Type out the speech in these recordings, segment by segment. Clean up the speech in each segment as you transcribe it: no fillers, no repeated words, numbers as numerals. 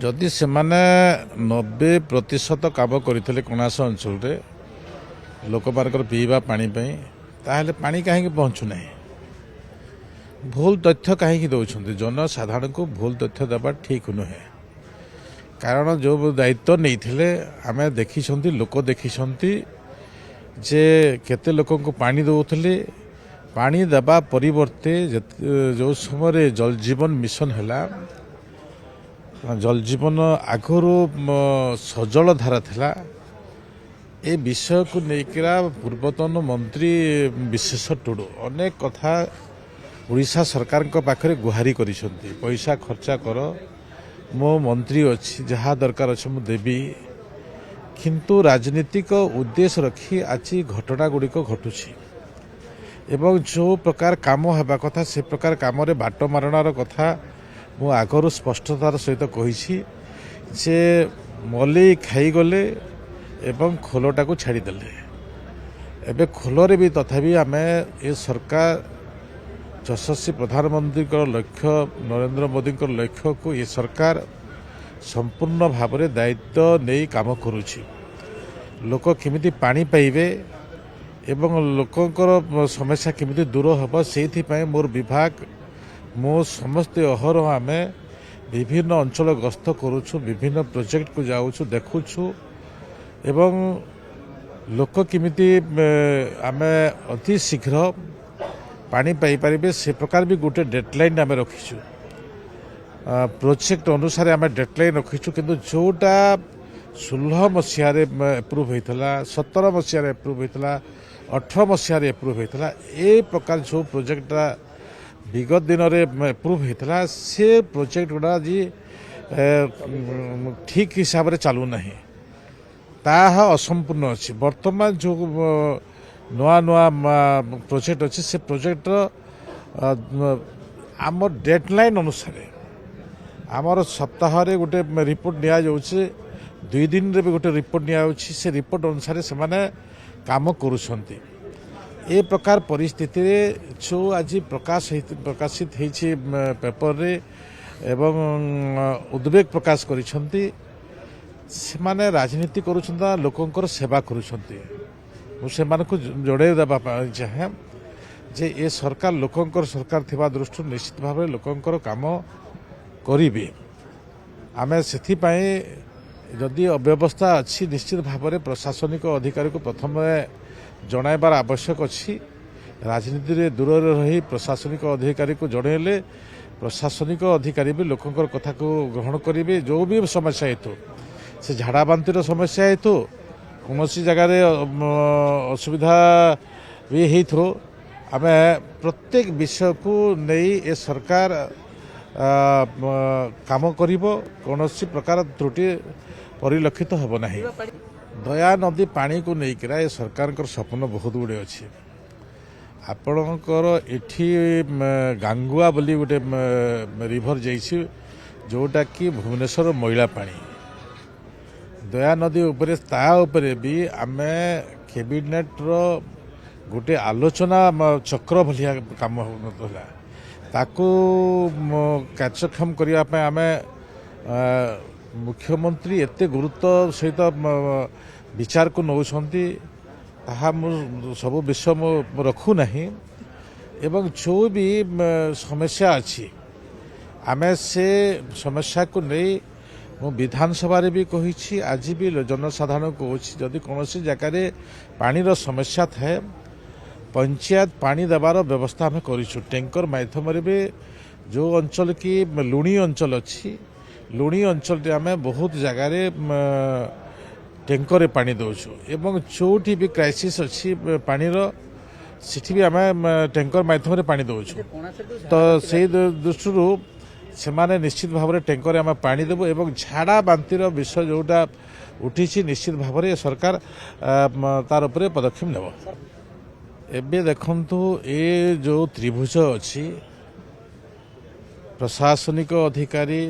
जदि से माने 90% काम करते कणास अंचल लोक मानकर पीवा पानी ताहले पानी कहीं पहुँचुना भूल तथ्य कहीं दौरान जनसाधारण को भूल तथ्य देवा ठीक नुहे कारण जो दायित्व नहीं आम देखी लोक देखी जे केते लोक पानी दौले पानी देवा परिवर्ते जो समय जल जीवन मिशन है जल जीवन आगु सजल धारा थिला ए विषय को लेकर पूर्वतन मंत्री विशेष टुडू अनेक कथा उड़ीसा सरकार पाखरे गुहारी करिसंती पैसा खर्चा कर मो मंत्री अच्छी जहाँ दरकार अच्छे मु देवी किंतु राजनीतिक उद्देश्य रखी आज घटना गुड़िक घटुची एवं जो प्रकार काम होगा कथा से प्रकार काम बाट मारणार कथा मु आगरू स्पष्टतार सहित कही जे मलई खाईगले एवं खोलटा को छाड़देले एवं खोलरे भी तथापि आम ए सरकार यशस्वी प्रधानमंत्री लक्ष्य नरेंद्र मोदी लक्ष्य को ये सरकार संपूर्ण भाव में दायित्व नहीं काम करुछि लोक केमिति पानी पाइबे एवं लोकंकर समस्या केमिति दूर हम से मोर विभाग मो समस्त अहरह आम विभिन्न अंचल गस्त करुछु विभिन्न प्रोजेक्ट को जाऊछु देखुछु एवं लोक केमिति आम अति शीघ्र पानी पाई पारिबे से प्रकार भी गोटे डेडलाइन आम रखीचु प्रोजेक्ट अनुसार आम डेडलाइन रखीचु किंतु जोटा 16 मसीह एप्रूव होता 17 मसीह एप्रूव होता 18 मसीह एप्रूव होता ए प्रकार जो प्रोजेक्टा विगत दिन में एप्रूव होता से प्रोजेक्ट गुड़ा जी ठीक हिसाब से चलू ना ताहा असंपूर्ण अच्छी वर्तमान जो नुआ नुआ प्रोजेक्ट अच्छे से प्रोजेक्ट आम डेडलाइन अनुसार आमर सप्ताह गोटे रिपोर्ट नि जाऊे 2 दिन रे भी गोटे रिपोर्ट नि से रिपोर्ट अनुसार से माने काम करुछंती ए प्रकार परिस्थिति जो आज प्रकाशित होती पेपर रे एवं उद्वेग प्रकाश करिसंती से माने राजनीति करुछंता लोकंकर सेवा करुछंती मुझे जोड़े देवा चाहे जे ए सरकार लोकंकर सरकार थिबा दृष्टि निश्चित भाव लोकंकर काम करिबे आमे सेथि पई जदि अव्यवस्था अच्छी निश्चित भाव में प्रशासनिक अधिकारी को प्रथम जनाइबार आवश्यक अच्छी राजनीति रे दूर रही प्रशासनिक अधिकारी को जनइले प्रशासनिक अधिकारी भी लोकंकर कथा को ग्रहण करेंगे जो भी समस्या हेतु से झाड़ा बांतिर समस्या हेतु कौन जगार असुविधा भी हो आम प्रत्येक विषय को नहीं ए सरकार काम करिब कौन प्रकार त्रुटि परिलक्षित होब नहीं दया नदी पानी को लेकर ए सरकार सपन बहुत गुड़े अच्छे आपणकर एठी गांगुआ बोली गोटे रिभर जाइए जोटा कि भुवनेश्वर मैला पानी दया नदी उपरे ता उपरे भी आम कैबिनेट रो गोटे आलोचना चक्र भलिया काम होता ताकू कार्यक्षम करने आम मुख्यमंत्री एते गुरुत्व सहित विचार को नौछंती ताहा सब विषय मु रखु नहीं एवं जो भी समस्या अच्छी आम से समस्या को नहीं मु विधानसभा भी कही आज भी जनसाधारण को जदि कौन जगार पानीर समस्या थाए पंचायत पानी देवार व्यवस्था आम करूँ टैंकर माध्यम भी जो अंचल की लुणी अंचल अच्छी लुणी अंचल आम बहुत जगार टैंकर पानी दौचु एवं जोटी भी क्राइसिस अच्छी पानीर सेठी भी आम टैंकर माध्यम पानी दौचु तो से दृष्टि से माने निश्चित भाव में टैंकर आम पानी देबु एवं झाड़ा बांतिर विषय जोटा उठी निश्चित भाव में सरकार तार उपरे पदक्षेप नेब एबे देखंतु ए जो त्रिभुज अच्छी प्रशासनिक अधिकारी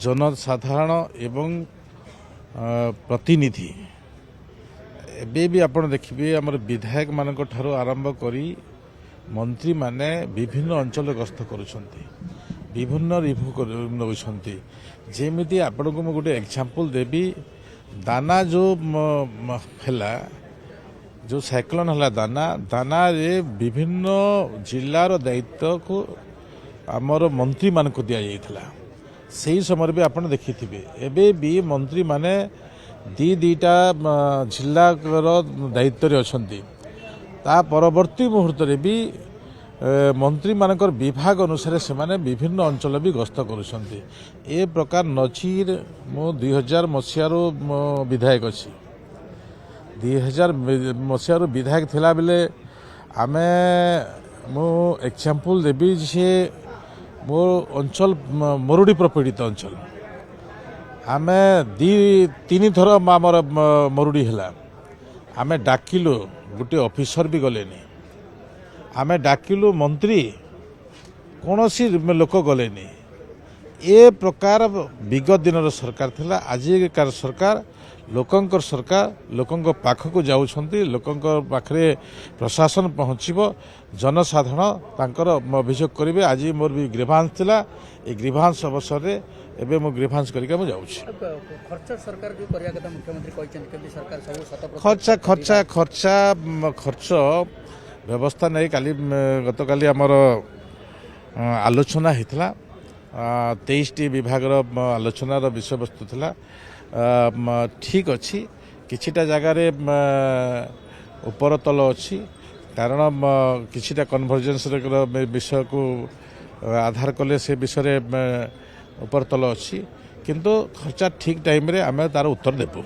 जनसाधारण एवं प्रतिनिधि एबे भी आपण देखिए आमर विधायक मानक ठारो आरंभ करी मंत्री माने विभिन्न अंचल गस्त करुछंती ବିଭିନ୍ନ ରିଭ୍ୟୁ ନେଉଛନ୍ତି। ଯେମିତି ଆପଣଙ୍କୁ ମୁଁ ଗୋଟେ ଏକ୍ଜାମ୍ପଲ୍ ଦେବି, ଦାନା ଯେଉଁ ହେଲା, ଯେଉଁ ସାଇକ୍ଲୋନ୍ ହେଲା ଦାନାରେ ବିଭିନ୍ନ ଜିଲ୍ଲାର ଦାୟିତ୍ୱକୁ ଆମର ମନ୍ତ୍ରୀମାନଙ୍କୁ ଦିଆଯାଇଥିଲା। ସେହି ସମୟରେ ବି ଆପଣ ଦେଖିଥିବେ, ଏବେ ବି ମନ୍ତ୍ରୀମାନେ ଦୁଇଟା ଜିଲ୍ଲାର ଦାୟିତ୍ୱରେ ଅଛନ୍ତି। ତା ପରବର୍ତ୍ତୀ ମୁହୂର୍ତ୍ତରେ ବି ମନ୍ତ୍ରୀମାନଙ୍କର ବିଭାଗ ଅନୁସାରେ ସେମାନେ ବିଭିନ୍ନ ଅଞ୍ଚଳ ବି ଗସ୍ତ କରୁଛନ୍ତି। ଏ ପ୍ରକାର ନଜିର ମୁଁ 2000 ମସିହାରୁ ବିଧାୟକ ଅଛି। 2000 ମସିହାରୁ ବିଧାୟକ ଥିଲାବେଳେ ମୁଁ ଏକ୍ଜାମ୍ପଲ୍ ଦେବି ଯେ ମୋ ଅଞ୍ଚଳ ମରୁଡ଼ି ପ୍ରପୀଡ଼ିତ ଅଞ୍ଚଳ। ଆମେ 2-3 ଥର ଆମର ମରୁଡ଼ି ହେଲା, ଆମେ ଡାକିଲୁ, ଗୋଟିଏ ଅଫିସର ବି ଗଲେନି। ଆମେ ଡାକିଲୁ ମନ୍ତ୍ରୀ, କୌଣସି ଲୋକ ଗଲେନି। ଏ ପ୍ରକାର ବିଗତ ଦିନର ସରକାର ଥିଲା। ଆଜିକାର ସରକାର ଲୋକଙ୍କର ସରକାର, ଲୋକଙ୍କ ପାଖକୁ ଯାଉଛନ୍ତି, ଲୋକଙ୍କ ପାଖରେ ପ୍ରଶାସନ ପହଞ୍ଚିବ, ଜନସାଧାରଣ ତାଙ୍କର ଅଭିଯୋଗ କରିବେ। ଆଜି ମୋର ବି ଗ୍ରିଭାନ୍ସ ଥିଲା, ଏ ଗ୍ରିଭାନ୍ସ ଅବସରରେ ଏବେ ମୁଁ ଗ୍ରିଭାନ୍ସ କରିକି ମୁଁ ଯାଉଛି। ଖର୍ଚ୍ଚ ବ୍ୟବସ୍ଥା ନେଇ ଗତକାଲି ଆମର ଆଲୋଚନା ହେଇଥିଲା। 23ଟି ବିଭାଗର ଆଲୋଚନାର ବିଷୟବସ୍ତୁ ଥିଲା। ଠିକ୍ ଅଛି, କିଛିଟା ଜାଗାରେ ଉପର ତଳ ଅଛି, କାରଣ କିଛିଟା କନଭର୍ଜେନ୍ସର ବିଷୟକୁ ଆଧାର କଲେ ସେ ବିଷୟରେ ଉପର ତଳ ଅଛି, କିନ୍ତୁ ଖର୍ଚ୍ଚ ଠିକ୍ ଟାଇମ୍ରେ ଆମେ ତାର ଉତ୍ତର ଦେବୁ।